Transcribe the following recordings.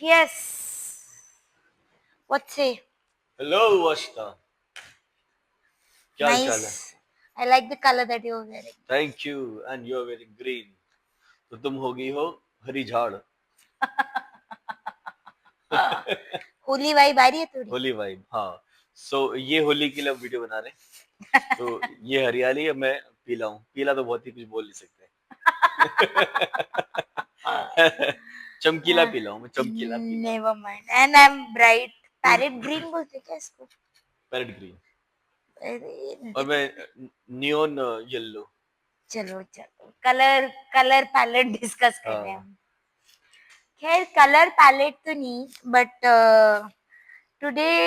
Yes. What say? Hello अष्टा, क्या हाल चाल है? Nice. I like the color that you're wearing. Thank you and you are very green. तो तुम हो गई हो हरी झाड़। होली वाइब आ रही है थोड़ी. होली वाइब, हाँ। ये होली के लिए वीडियो बना रहे हैं। तो ये हरियाली है, मैं पीला हूँ। पीला तो बहुत ही कुछ बोल नहीं सकते। चमकीला पीला हूँ मैं, चमकीला पीला। Never mind. And I'm bright. Parrot green बोलते क्या इसको? Parrot green. अरे, और मैं नियोन येलो। चलो चलो कलर कलर पैलेट डिस्कस कर रहे हैं हाँ। हम. खैर कलर पैलेट तो नहीं but today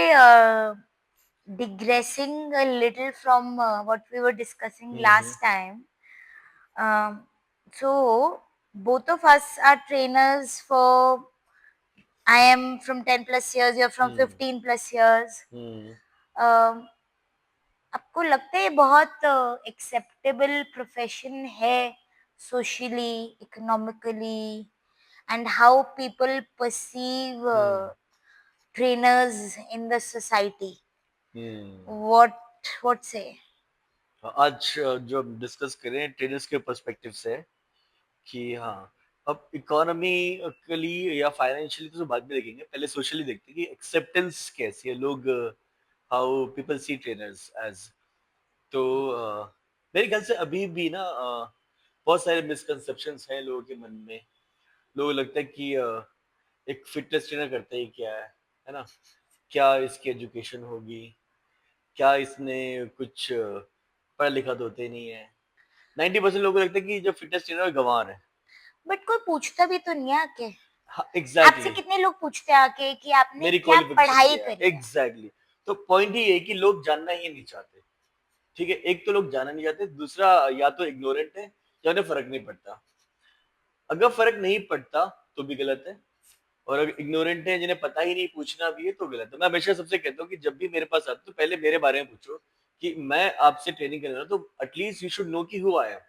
digressing a little from what we were discussing hmm. last time. Um, so both of us are trainers for. I am from 10 plus years. You're from hmm. 15 plus years. Hmm. Um, आपको लगता है ये बहुत acceptable profession है socially, economically, and how people perceive hmm. trainers in the society? Hmm. What say? आज जो हम discuss करें ट्रेडर्स के पर्सपेक्टिव से, कि हाँ, अब इकोनॉमिकली या फाइनेंशियली तो बाद में देखेंगे, पहले सोशली देखते हैं कि एक्सेप्टेंस कैसी है, लोग how people see trainers as. तो मेरे ख्याल से अभी भी ना बहुत सारे मिसकंसेप्शंस हैं लोगों के मन में। लोगों को लगता है कि एक फिटनेस ट्रेनर करता ही क्या है ना? क्या इसकी एजुकेशन होगी? क्या इसने कुछ पढ़ा लिखा तो होते ही नहीं है। 90% लोगों को लगता है कि जो फिटनेस ट्रेनर गंवार है। बट कोई पूछता भी तो नहीं है आके. हाँ, आपसे एग्जैक्टली। कितने लोग पूछते हैं आके कि आपने मेरी क्या क्वालिफिकेशन पढ़ाई क्या है, करी है. एग्जैक्टली। तो पॉइंट ही है कि लोग जानना ही नहीं चाहते। ठीक है, एक तो लोग जानना नहीं चाहते, दूसरा या तो इग्नोरेंट है या उन्हें फर्क नहीं पड़ता। अगर फर्क नहीं पड़ता तो भी गलत है, और अगर इग्नोरेंट है जिन्हें पता ही नहीं, पूछना भी है, तो गलत है। मैं हमेशा सबसे कहता हूँ कि जब भी मेरे पास आते तो पहले मेरे बारे में पूछो कि मैं आपसे ट्रेनिंग कर रहा हूँ, तो एटलीस्ट यू शुड नो कि who I am.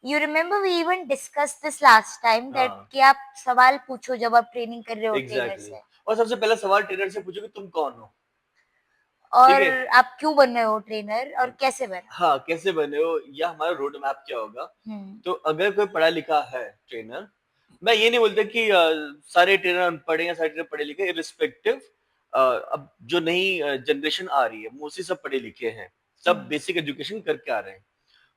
You remember we even discuss this last time that हाँ, कि आप सवाल पूछो जब आप ट्रेनिंग कर रहे हो ट्रेनर एग्जैक्टली। से. और सबसे पहला सवाल ट्रेनर से पूछो कि तुम कौन हो। ठीक और है। आप क्यों बन रहे हो ट्रेनर और कैसे बना. हाँ, कैसे बने हो, या हमारा रोड मैप क्या होगा। हम्म. तो अगर कोई पढ़ा लिखा है ट्रेनर, मैं ये नहीं बोलता कि सारे ट्रेनर अनपढ़ हैं या सारे ट्रेनर पढ़े लिखे, इरिस्पेक्टिव। अब जो नई जनरेशन आ रही है मोस्टली सब पढ़े लिखे हैं, सब हम्म. बेसिक एजुकेशन करके आ रहे हैं।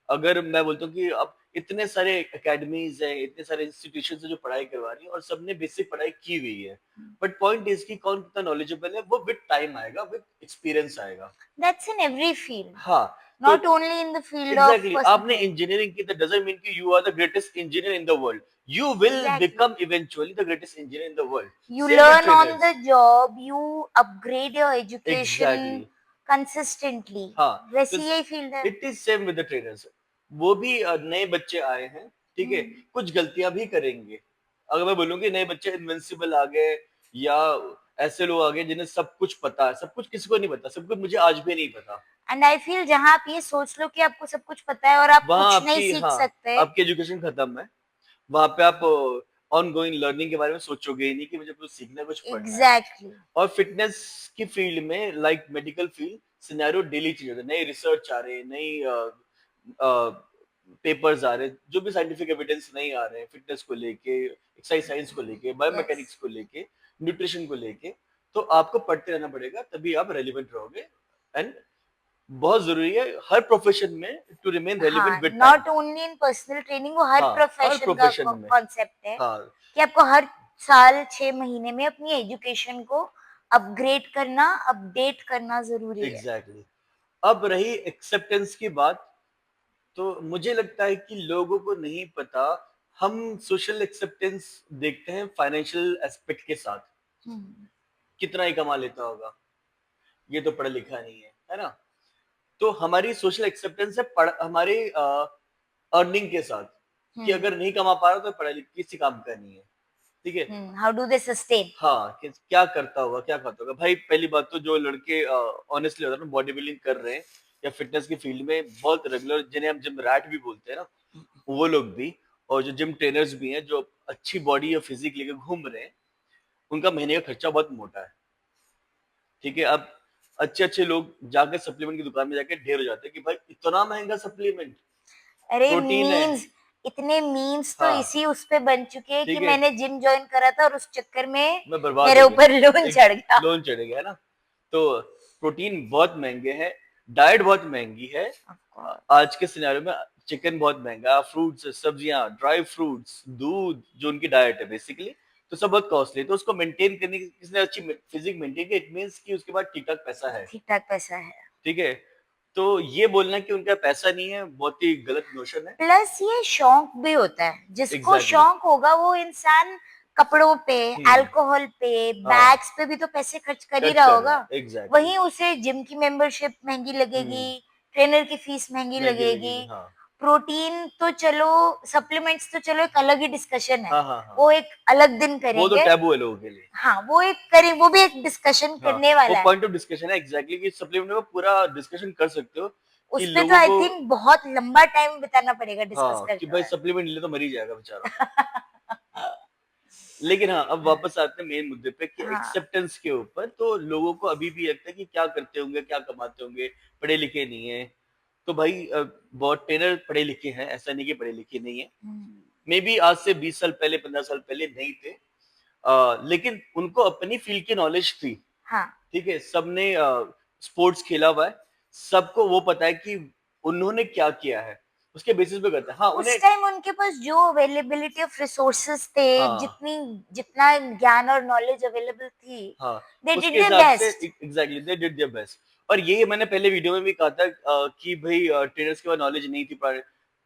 अगर मैं बोलता हूँ कि अब इतने सारे एकेडमीज हैं, इतने सारे इंस्टीट्यूशन है जो पढ़ाई करवा रही हैं, और सबने बेसिक पढ़ाई की हुई है। बट पॉइंट इज कि कौन कितना नॉलेजेबल है, वो विद टाइम आएगा, विद एक्सपीरियंस आएगा। That's in every field, हाँ। तो not only in the field of exactly, personal आपने training. इंजीनियरिंग की, दैट डजंट मीन कि you are the greatest engineer in the world. You will Exactly. Become eventually the greatest engineer in the world. You same with learn on trainers. the job, you upgrade your exactly. education consistently. हाँ। तो वैसे यही field है. It is same with the trainers. वो भी नए बच्चे आए हैं, ठीक है, हम्म. कुछ गलतियां भी करेंगे। अगर मैं बोलूँ कि नए बच्चे इनविंसिबल आ गए, या ऐसे लोग आ गए जिन्हें सब कुछ पता है, सब कुछ किसी को नहीं पता, सब कुछ मुझे आज भी नहीं पता। एंड आई फील जहां आप ये सोच लो कि आपको सब कुछ पता है और आप वहां कुछ नहीं आपकी, सीख हाँ, सकते. आपकी एजुकेशन खत्म है। वहां पे आप ऑन गोइंग लर्निंग के बारे में सोचोगे ही नहीं कि मुझे कुछ सीखना है, कुछ पढ़ना है। एग्जैक्टली. और फिटनेस की फील्ड में, like medical field, scenario daily change होता है, नए रिसर्च आ रहे हैं, नई पेपर्स आ रहे हैं, जो भी साइंटिफिक एविडेंस नहीं आ रहे हैं फिटनेस को लेके, एक्सरसाइज साइंस को लेके, यस. बायोमैकेनिक्स को लेके, न्यूट्रिशन को लेके। तो आपको पढ़ते रहना पड़ेगा, तभी आप रेलिवेंट रहोगे। एंड बहुत जरूरी है हर प्रोफेशन में टू रिमेन रेलिवेंट हाँ, with time. Not only in personal training, वो हर हाँ, हर प्रोफेशन का प्रोफेशन में। कॉन्सेप्ट है हाँ, कि आपको हर साल 6 महीने में अपनी एजुकेशन को अपग्रेड करना, अपडेट करना जरूरी है. एग्जैक्टली। अब रही एक्सेप्टेंस की बात, तो मुझे लगता है कि लोगों को नहीं पता। हम सोशल एक्सेप्टेंस देखते हैं फाइनेंशियल एस्पेक्ट के साथ, हम्म. कितना ही कमा लेता होगा, ये तो पढ़ा लिखा नहीं है ना? तो हमारी सोशल एक्सेप्टेंस है हमारे अर्निंग के साथ, कि हम्म. अगर नहीं कमा पा रहा तो पढ़ा लिखा किसी काम का नहीं है। ठीक है। How do they sustain. हाँ, कि क्या करता होगा, क्या खाता होगा भाई। पहली बात तो जो लड़के ऑनेस्टली होता है ना, बॉडी बिल्डिंग कर रहे हैं या फिटनेस की फील्ड में बहुत रेगुलर, जिन्हें हम जिम रैट भी बोलते हैं ना, वो लोग भी, और जो जिम ट्रेनर्स भी हैं जो अच्छी बॉडी या फिजिक लेके घूम रहे हैं, उनका महीने का खर्चा बहुत मोटा है, ठीक है। अब अच्छे-अच्छे लोग जाके सप्लीमेंट की दुकान में जाके ढेर हो जाते हैं कि भाई इतना महँगा सप्लीमेंट, अरे प्रोटीन है। मीम्स, इतने मीम्स तो हाँ, इसी उस पे बन चुके हैं कि ठीक है, मैंने जिम ज्वाइन करा था और उस चक्कर में मैं बर्बाद मेरे हो गया। ऊपर लोन एक चढ़ गया। लोन चढ़ गया ना, तो प्रोटीन बहुत महँगे हैं, डाइट बहुत महँगी है। Of course. आज के सिनेरियो में चिकन बहुत महँगा, फ्रूट्स, सब्जियाँ, ड्राई फ्रूट्स, दूध जो उनकी डाइट है बेसिकली, तो सब बहुत कॉस्टली है। तो उसको मेंटेन करने की किसी ने अच्छी फिजिक मेंटेन की, इट मीन्स कि उसके पास ठीक-ठाक पैसा है, ठीक ठाक पैसा है। ठीक है? तो ये बोलना कि उनका पैसा नहीं है, बहुत ही गलत नोशन है। प्लस ये शौक भी होता है, जिसको एग्ज़ैक्टली। शौक होगा वो इंसान कपड़ों पे, हुँ, अल्कोहल पे, हाँ, बैग्स पे भी तो पैसे खर्च कर ही खर्च रहा कर रहा होगा। है, एग्ज़ैक्टली। वहीं उसे जिम की मेंबरशिप महंगी लगेगी, हुँ, ट्रेनर की फीस महंगी महँगी लगेगी। लगेगी, हाँ। प्रोटीन तो चलो, सप्लीमेंट्स तो चलो एक अलग ही डिस्कशन है, हाँ, हाँ, हाँ। वो एक अलग दिन वो तो करेंगे। टैबू है लोगों के लिए। हाँ, वो एक करें, वो भी एक डिस्कशन हाँ, करने वो वाला है। पॉइंट ऑफ डिस्कशन है एग्ज़ैक्टली कि सप्लीमेंट में पूरा डिस्कशन कर सकते हो कि उस पे तो लोगों आई को थिंक बहुत लंबा टाइम बिताना पड़ेगा डिस्कस हाँ, कि करते भाई हुए। सप्लीमेंट ले तो मर ही जाएगा बेचारा। लेकिन हाँ, अब वापस आते हैं मेन मुद्दे पे कि हाँ, एक्सेप्टेंस के ऊपर, तो लोगों को अभी भी लगता है कि क्या करते होंगे, क्या कमाते होंगे, पढ़े-लिखे नहीं हैं। तो भाई बहुत ट्रेनर पढ़े-लिखे हैं, ऐसा नहीं कि पढ़े-लिखे नहीं हैं। हम्म, मेबी आज से 20 साल पहले, 15 साल पहले नहीं थे। लेकिन उनको अपनी फील्ड की नॉलेज थी। हाँ। ठीक है, सबने स्पोर्ट्स खेला हुआ है, सबको वो पता है कि उन्होंने क्या किया है, उसके बेसिस पे करते हैं। हाँ, उस उन्हें टाइम उनके पास जो अवेलेबिलिटी ऑफ रिसोर्सेस थे, हाँ, जितनी जितना ज्ञान और नॉलेज अवेलेबल थी, हाँ, दे उसके डिड देयर हिसाब से best. Exactly they did their best. और यही मैंने पहले वीडियो में भी कहा था कि भई ट्रेनर्स के पास नॉलेज नहीं थी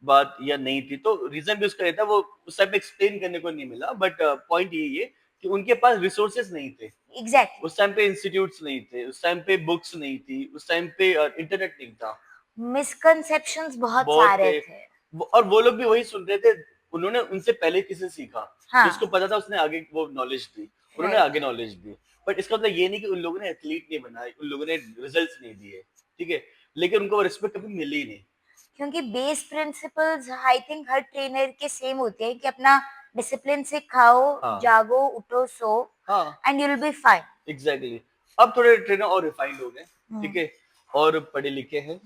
बात या नहीं थी, तो रीज़न भी उसका ये था, वो उस टाइम पे एक्सप्लेन करने को नहीं मिला, बट पॉइंट यही है कि उनके पास रिसोर्सेस नहीं थे। एग्जैक्टली। उस टाइम पे इंस्टीट्यूट्स नहीं थे, उस टाइम पे बुक्स नहीं थी, उस टाइम पे इंटरनेट नहीं था। मिसकंसेप्शंस बहुत बहुत सारे थे थे। और वो लोग भी वही सुन रहे थे। उन्होंने उनसे पहले किसी से सीखा, जिसको हाँ, पता था उसने आगे वो नॉलेज दी, उन्होंने राइट। आगे नॉलेज दी। बट इसका मतलब ये नहीं कि उन लोगों ने एथलीट नहीं बनाए, उन लोगों ने रिजल्ट्स नहीं दिए, ठीक है? लेकिन उनको वो रिस्पेक्ट कभी मिली नहीं। क्योंकि base principles I think her trainer के सेम होते हैं कि अपना डिसिप्लिन से खाओ, हाँ, जागो, उठो, सो, हाँ, and you will be fine. Exactly. अब थोड़े ट्रेनर और रिफाइंड हो गए, ठीक हम्म, है? और पढ़े-लिखे हैं,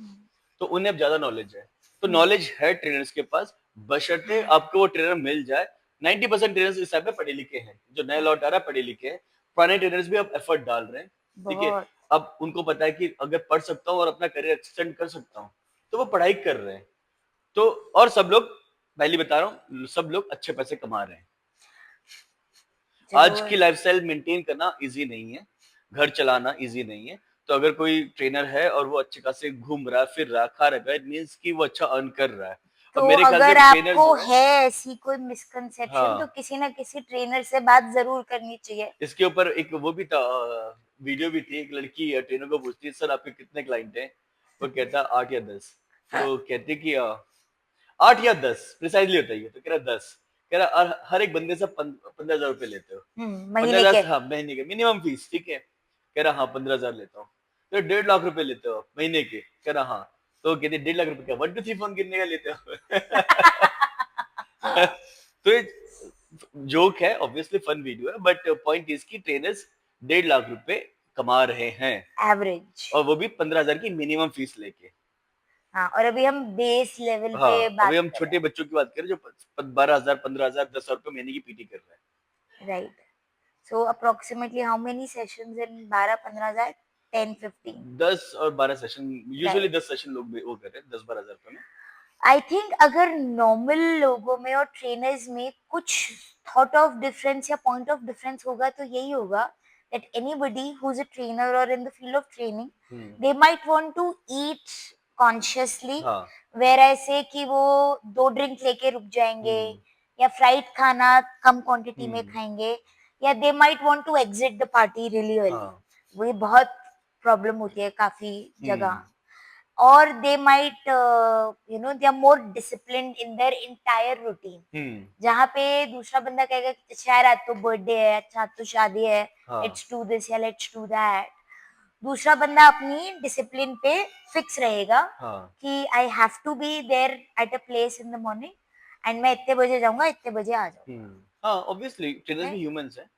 तो उन्हें अब ज़्यादा नॉलेज है। तो हम्म, नॉलेज है ट्रेनर्स के पास, बशर्ते आपको वो ट्रेनर मिल जाए। 90% ट्रेनर्स इस टाइम पे पढ़े-लिखे हैं। जो नया लॉट आ रहा है पढ़े-लिखे हैं। पुराने ट्रेनर्स भी अब एफर्ट डाल रहे हैं, ठीक है? बहुत। अब उनको पता है कि अगर पढ़ सकता हूँ और अपना करियर एक्सटेंड कर सकता हूँ, तो वो पढ़ाई कर रहे हैं। तो और सब लोग, पहले बता रहा हूँ, सब लोग अच्छे पैसे कमा रहे हैं। आज की जरूर। लाइफस्टाइल मेंटेन करना ईज़ी नहीं है, घर चलाना ईज़ी नहीं है। तो अगर कोई ट्रेनर है और वो अच्छे खासे घूम रहा है, फिर रहा, खा रहा है, इट मीन्स कि वो अच्छा अर्न कर रहा है। और तो मेरे ख्याल से अगर ट्रेनर्स आपको जो है है ऐसी कोई मिसकंसेप्शन, तो हाँ, किसी ना किसी ट्रेनर से बात जरूर करनी चाहिए। इसके ऊपर एक वो भी था वीडियो भी थी, एक लड़की ट्रेनर को पूछती है, "सर आपके कितने क्लाइंट हैं?" वो कहता है 8 या 10। तो कहती कि 8 या 10 प्रिसाइज़ली बताइए, तो कह रहा 10। कह रहा हर एक बंदे से 15,000 रुपए लेते हो। महीने के। 15,000 हाँ, महीने के मिनिमम फीस, ठीक है? कह रहा हाँ, 15,000 लेता हूँ। तो 1.5 लाख रुपए लेते हो आप महीने के? कह रहा हाँ। तो कहती 1.5 लाख रुपए क्या 1 2 3 फ़ोन गिनने का लेते हो? तो ये जोक है, ऑब्वियसली फन वीडियो है, बट पॉइंट इज़ कि ट्रेनर्स 1.5 लाख रुपए कमा रहे हैं एवरेज। और वो भी 15,000 की मिनिमम फीस लेके। हाँ, और अभी हम बेस लेवल पे हाँ, अभी बात हम कर रहे छोटे बच्चों की बात करें जो 12,000, 15,000, 10,000 रुपए महीने की पीटी कर रहा है। हैं, right. So approximately how many sessions इन 12-15 हजार? 10-15? 10 और 12 सेशन, यूजुअली राइट। 10 सेशन लोग भी वो कर रहे हैं 10-12 हज़ार रुपए में। आई थिंक अगर नॉर्मल लोगों में और ट्रेनर्स में कुछ थॉट ऑफ डिफरेंस या पॉइंट ऑफ डिफरेंस होगा तो यही होगा that anybody who's a trainer or in the field of training, hmm, they might want to eat consciously, हाँ, where ऐसे कि वो 2 ड्रिंक लेके रुक जाएंगे, हम्म, या फ्राइड खाना कम क्वांटिटी में हम्म, खाएंगे, या they might want to exit the party really early. हाँ, वो बहुत प्रॉब्लम होती है काफी हम्म, जगह। or they might they are more disciplined in their entire routine, हम्म, जहाँ पे दूसरा बंदा कहेगा कि अच्छा यार आज तो बर्थडे है, अच्छा आज तो शादी है, हाँ, लेट्स डू दिस या लेट्स डू दैट। दूसरा बंदा अपनी डिसिप्लिन पे फिक्स रहेगा हाँ, कि I have to be there at a place in the morning, and मैं इतने बजे जाऊंगा, इतने बजे आ जाऊंगा। हाँ, ऑब्वियसली ट्रेनर्स भी राइट। ह्यूमंस हैं।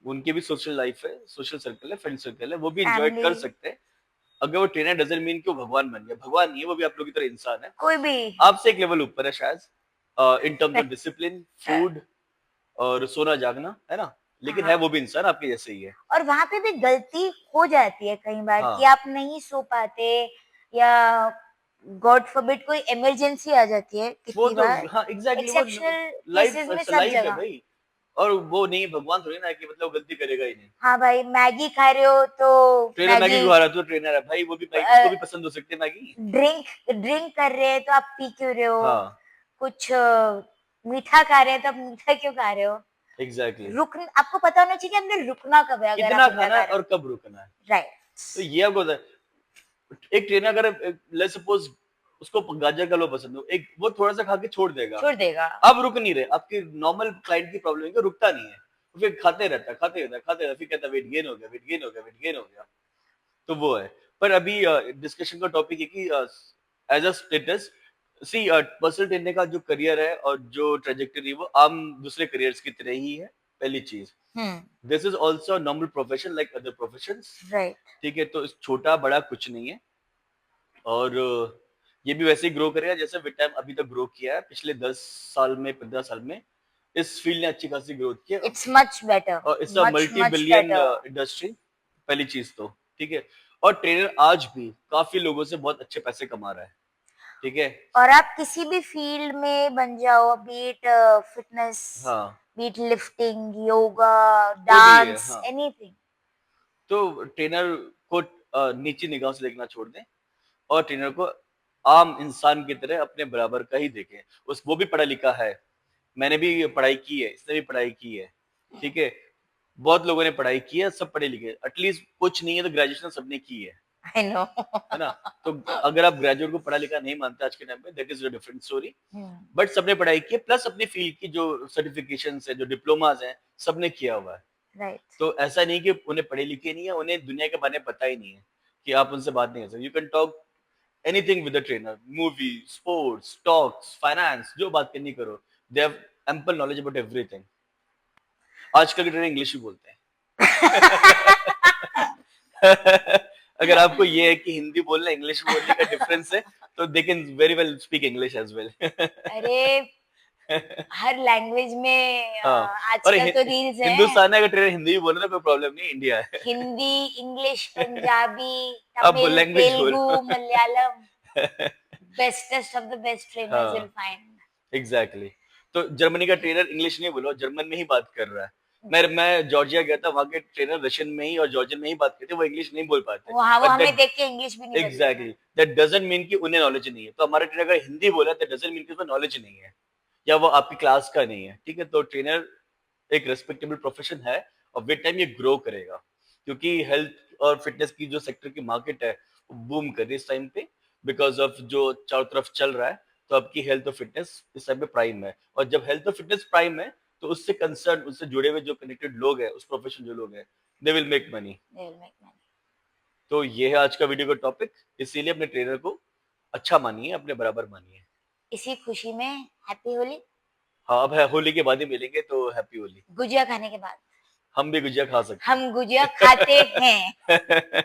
उनकी भी सोशल लाइफ है, सोशल सर्कल है, फ्रेंड सर्कल है, वो भी एंजॉय कर फैमिली, सकते हैं। अगर वो ट्रेनर डजंट मीन कि वो भगवान बन गया, भगवान नहीं है, वो भी आप लोग की तरह इंसान है, कोई भी। आपसे एक लेवल ऊपर है शायद, in terms of discipline, food और सोना जागना, है ना? लेकिन है हाँ, वो भी इंसान आपके जैसे ही है। और वहां पे भी गलती हो जाती है कई बार कि हाँ, आप नहीं सो पाते, या गॉड फॉरबिड कोई इमरजेंसी आ जाती है वो कितनी तो बार। हाँ एग्जैक्टली वो एक्सेप्शनल लाइफ केसेस में सब लाइफ है जगह। भाई। और वो नहीं भगवान थोड़ी ना है कि मतलब वो गलती करेगा ही नहीं। हाँ भाई, मैगी खा रहे हो तो ट्रेनर मैगी मैगी, खा रहा है तो ट्रेनर है भाई, वो भी भाई उसको भी पसंद हो सकती है मैगी। ड्रिंक ड्रिंक कर रहे हैं तो आप पी क्यों रहे हो, हाँ, कुछ मीठा खा रहे हैं तो आप मीठा क्यों खा रहे हो। एग्जैक्टली। रुक, आपको पता होना चाहिए कि हमने रुकना कब है अगर आप कितना मीठा खाना खा है रहे और कब रुकना है, हो। राइट। तो ये आपको होता है। एक ट्रेनर अगर लेट्स सपोज उसको गाजर का हलवा पसंद हो, एक वो थोड़ा सा खा के छोड़ देगा, छोड़ देगा। अब रुक नहीं रहे, आपके नॉर्मल क्लाइंट की प्रॉब्लम है कि रुकता नहीं है, वो फिर खाते रहता है, खाते रहता है, खाते रहता है, फिर कहता है वेट गेन हो गया, वेट गेन हो गया, वेट गेन हो गया। तो वो है। पर अभी डिस्कशन का टॉपिक है कि as a status, see personal trainer का जो करियर है और जो ट्रेजेक्टरी वो आम दूसरे करियर्स की तरह ही है, पहली चीज। Hmm. This is also normal profession like other professions. Right. ठीक है, तो छोटा बड़ा कुछ नहीं है। और ये भी वैसे ही ग्रो करेगा जैसे विद टाइम अभी तक ग्रो किया है, पिछले 10 साल में, 15 साल में इस फील्ड ने अच्छी खासी ग्रोथ की है। इट्स मच बेटर, और it's a much multi much billion better. Industry, पहली चीज तो। ठीक है। और ट्रेनर आज भी काफी लोगों से बहुत अच्छे पैसे कमा रहा है। ठीक है। और आप किसी भी फील्ड में बन जाओ, बीट फिटनेस, हाँ, बीट लिफ्टिंग, योगा, कोई भी है, डांस, हाँ। एनीथिंग। तो ट्रेनर को नीची निगाह से देखना छोड़ दें, और ट्रेनर को आम इंसान की तरह अपने बराबर का ही देखें। उस वो भी पढ़ा लिखा है, मैंने भी पढ़ाई की है, इसने भी पढ़ाई की है। ठीक है। बहुत लोगों ने पढ़ाई की है, सब पढ़े लिखे, एटलीस्ट कुछ नहीं है तो ग्रेजुएशन सबने की आई नो। है ना? तो अगर आप ग्रेजुएट को पढ़ा लिखा नहीं मानते आज के टाइम में, that is a different story. But सबने पढ़ाई की है, प्लस अपनी फील्ड की जो सर्टिफिकेशन है, जो डिप्लोमाज हैं, सबने किया हुआ है। राइट। तो ऐसा नहीं कि उन्हें पढ़े लिखे नहीं है, उन्हें दुनिया के बारे में पता ही नहीं है कि आप उनसे बात नहीं कर सकते। You can talk anything with the trainer, movie, sports, stocks, finance, जो बात करनी करो। They have ample knowledge about everything. आजकल के ट्रेनर इंग्लिश भी बोलते हैं। अगर आपको ये है कि हिंदी बोलना इंग्लिश बोलने का डिफरेंस है, तो they can very well speak English as well. अरे, हर लैंग्वेज में हाँ। और आजकल तो रील्स हैं। हिंदुस्तान में अगर ट्रेनर हिंदी भी बोले तो कोई प्रॉब्लम नहीं, इंडिया है। हिंदी, इंग्लिश, पंजाबी, अब तमिल, लैंग्वेज बोल। Telugu, Malayalam, bestest of the best trainers will हाँ, फाइंड। Exactly exactly। तो जर्मनी का ट्रेनर इंग्लिश नहीं बोलो, जर्मन में ही बात कर रहा है। मैं जॉर्जिया गया था, वहां के ट्रेनर रशियन में ही और जॉर्जियन में ही बात करते, वो इंग्लिश नहीं बोल पाते। वो बट हमें दैट देख के इंग्लिश भी नहीं बोलेंगे। एग्जैक्टली दैट डजंट मीन कि उन्हें नॉलेज नहीं है। तो हमारा ट्रेनर अगर हिंदी बोला तो डजंट मीन कि उसमें नॉलेज नहीं है, या वो आपकी क्लास का नहीं है। ठीक है। तो ट्रेनर एक रेस्पेक्टेबल प्रोफेशन है, और विद टाइम ये ग्रो करेगा, क्योंकि हेल्थ और फिटनेस की जो सेक्टर की मार्केट है वो बूम कर रही है इस टाइम पे, बिकॉज ऑफ जो चारों तरफ चल रहा है। तो आपकी हेल्थ और फिटनेस इस टाइम पे प्राइम है, और जब हेल्थ और फिटनेस प्राइम है, तो उससे कंसर्न, उससे जुड़े हुए जो कनेक्टेड लोग हैं, उस प्रोफेशन जो लोग हैं, they will make money. They will make money। तो ये है आज का वीडियो का टॉपिक। इसीलिए अपने ट्रेनर को अच्छा मानिए, अपने बराबर मानिए। इसी खुशी में हैप्पी होली। हाँ, अब है होली के बाद ही मिलेंगे, तो हैप्पी होली। गुजिया खाने के बाद। हम भी गुजिया खा सकते हम गुजिया खाते हैं। हैं।